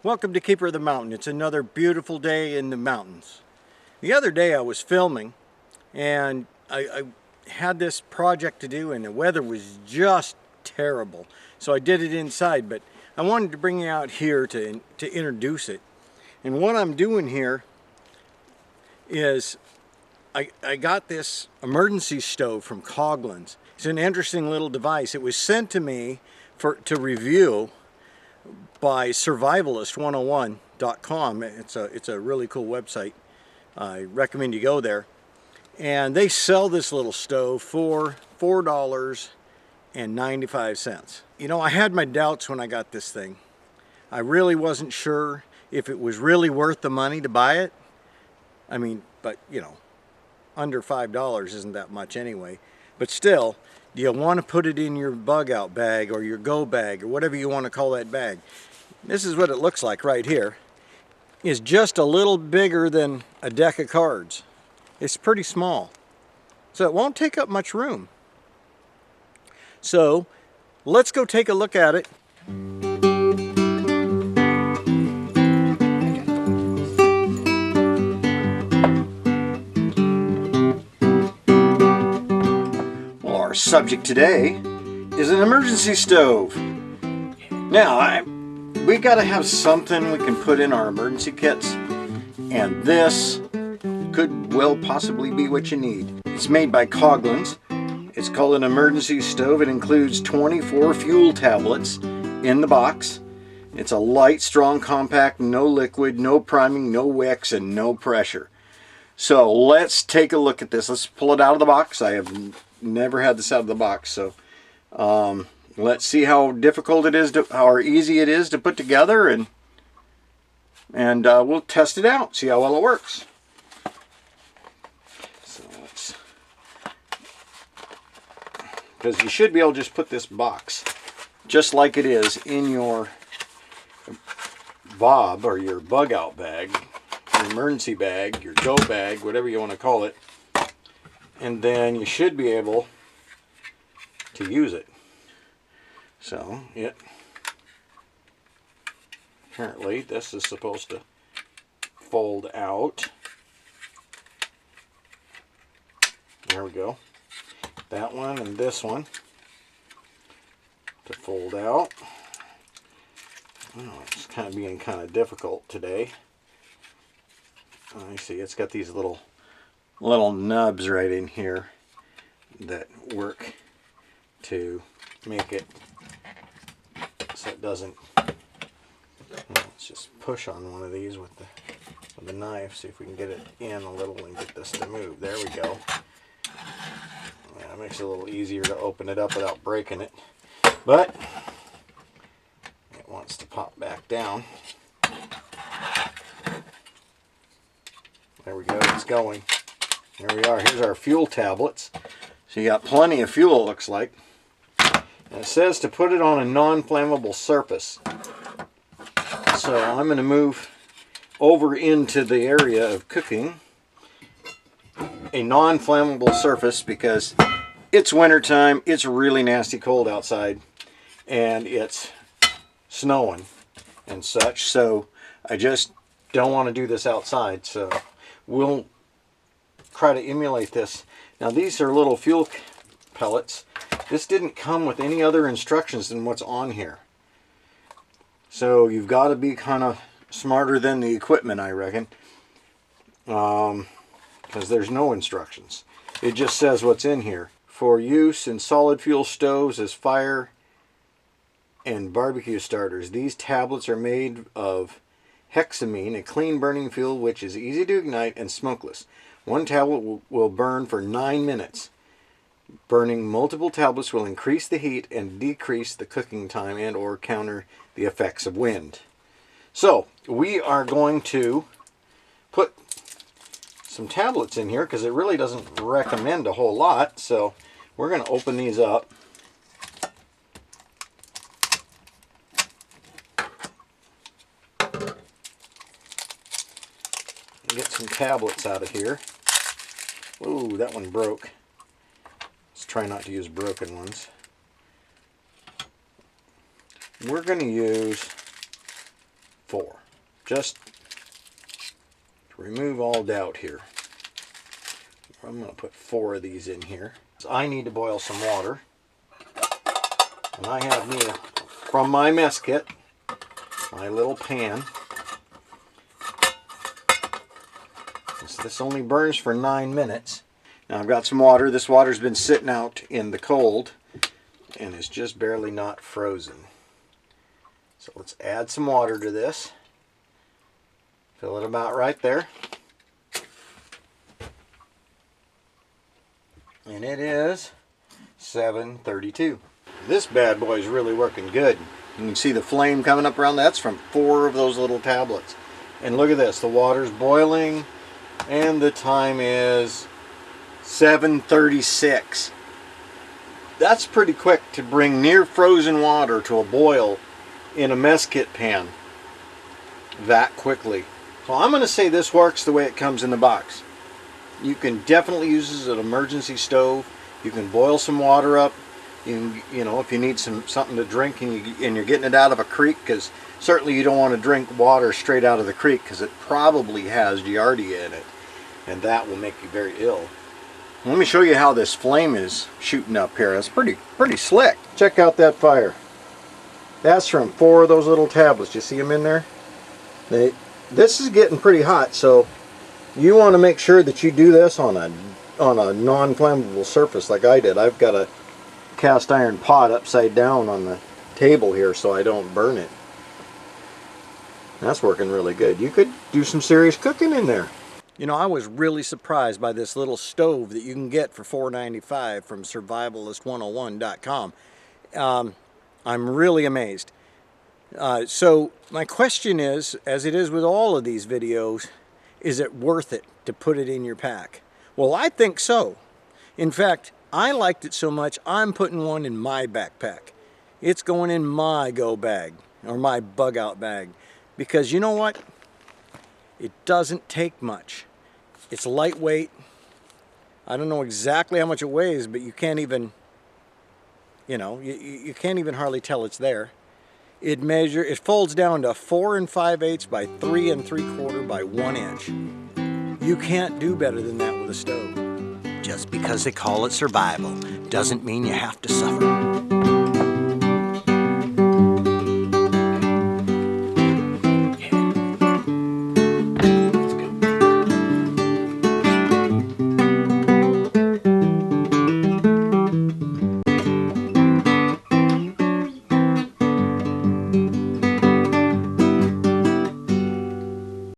Welcome to Keeper of the Mountain. It's another beautiful day in the mountains. The other day I was filming and I had this project to do and the weather was just terrible. So I did it inside, but I wanted to bring you out here to introduce it. And what I'm doing here is I got this emergency stove from Coghlan's. It's an interesting little device. It was sent to me to review by survivalist101.com. It's a really cool website. I recommend you go there. And they sell this little stove for $4.95. You know, I had my doubts when I got this thing. I really wasn't sure if it was really worth the money to buy it. I mean, but you know, under $5 isn't that much anyway. But still, do you want to put it in your bug out bag or your go bag or whatever you want to call that bag? This is what it looks like right here. It's just a little bigger than a deck of cards. It's pretty small. So it won't take up much room. So let's go take a look at it. Well, our subject today is an emergency stove. Now, we gotta have something we can put in our emergency kits, and this could well possibly be what you need. It's made by Coghlan's. It's called an emergency stove. It includes 24 fuel tablets in the box. It's a light, strong, compact, no liquid, no priming, no wicks, and no pressure. So let's take a look at this. Let's pull it out of the box. I have never had this out of the box, so let's see how difficult it is, how easy it is to put together, and we'll test it out, see how well it works. So because you should be able to just put this box, just like it is, in your bob or your bug out bag, your emergency bag, your go bag, whatever you want to call it, and then you should be able to use it. So apparently this is supposed to fold out. There we go. That one and this one to fold out. Oh, it's kind of being kind of difficult today. I see it's got these little nubs right in here that work to make it so it doesn't. Let's just push on one of these with the knife, see if we can get it in a little and get this to move. There we go. Yeah, it makes it a little easier to open it up without breaking it, but it wants to pop back down. There we go, it's going. There we are. Here's our fuel tablets. So you got plenty of fuel, it looks like. And it says to put it on a non-flammable surface. So I'm going to move over into the area of cooking. A non-flammable surface because it's wintertime, it's really nasty cold outside, and it's snowing and such. So I just don't want to do this outside. So we'll try to emulate this. Now these are little fuel pellets. This didn't come with any other instructions than what's on here. So you've got to be kind of smarter than the equipment, I reckon. Because there's no instructions. It just says what's in here. For use in solid fuel stoves as fire and barbecue starters. These tablets are made of hexamine, a clean burning fuel which is easy to ignite and smokeless. One tablet will burn for 9 minutes. Burning multiple tablets will increase the heat and decrease the cooking time and or counter the effects of wind. So we are going to put some tablets in here because it really doesn't recommend a whole lot. So we're going to open these up. Get some tablets out of here. Ooh, that one broke. Let's try not to use broken ones. We're going to use 4. Just to remove all doubt here. I'm going to put 4 of these in here. I need to boil some water. And I have me, from my mess kit, my little pan. This only burns for 9 minutes. Now I've got some water. This water's been sitting out in the cold and is just barely not frozen. So let's add some water to this. Fill it about right there. And it is 7:32. This bad boy is really working good. You can see the flame coming up around. That's from 4 of those little tablets. And look at this, the water's boiling and the time is 7:36. That's pretty quick to bring near frozen water to a boil in a mess kit pan that quickly. So I'm going to say this works the way it comes in the box. You can definitely use this as an emergency stove. You can boil some water up. You know, if you need something to drink and you're getting it out of a creek, because certainly you don't want to drink water straight out of the creek because it probably has giardia in it, and that will make you very ill. Let me show you how this flame is shooting up here. It's pretty slick. Check out that fire. That's from 4 of those little tablets. You see them in there? This is getting pretty hot, so you want to make sure that you do this on a non-flammable surface like I did. I've got a cast iron pot upside down on the table here so I don't burn it. That's working really good. You could do some serious cooking in there. You know, I was really surprised by this little stove that you can get for $4.95 from survivalist101.com. I'm really amazed. So my question is, as it is with all of these videos, is it worth it to put it in your pack? Well, I think so. In fact, I liked it so much, I'm putting one in my backpack. It's going in my go bag, or my bug out bag. Because you know what? It doesn't take much. It's lightweight. I don't know exactly how much it weighs, but you can't even, you know, you can't even hardly tell it's there. It folds down to 4 5/8 by 3 3/4 by 1 inch. You can't do better than that with a stove. Just because they call it survival doesn't mean you have to suffer.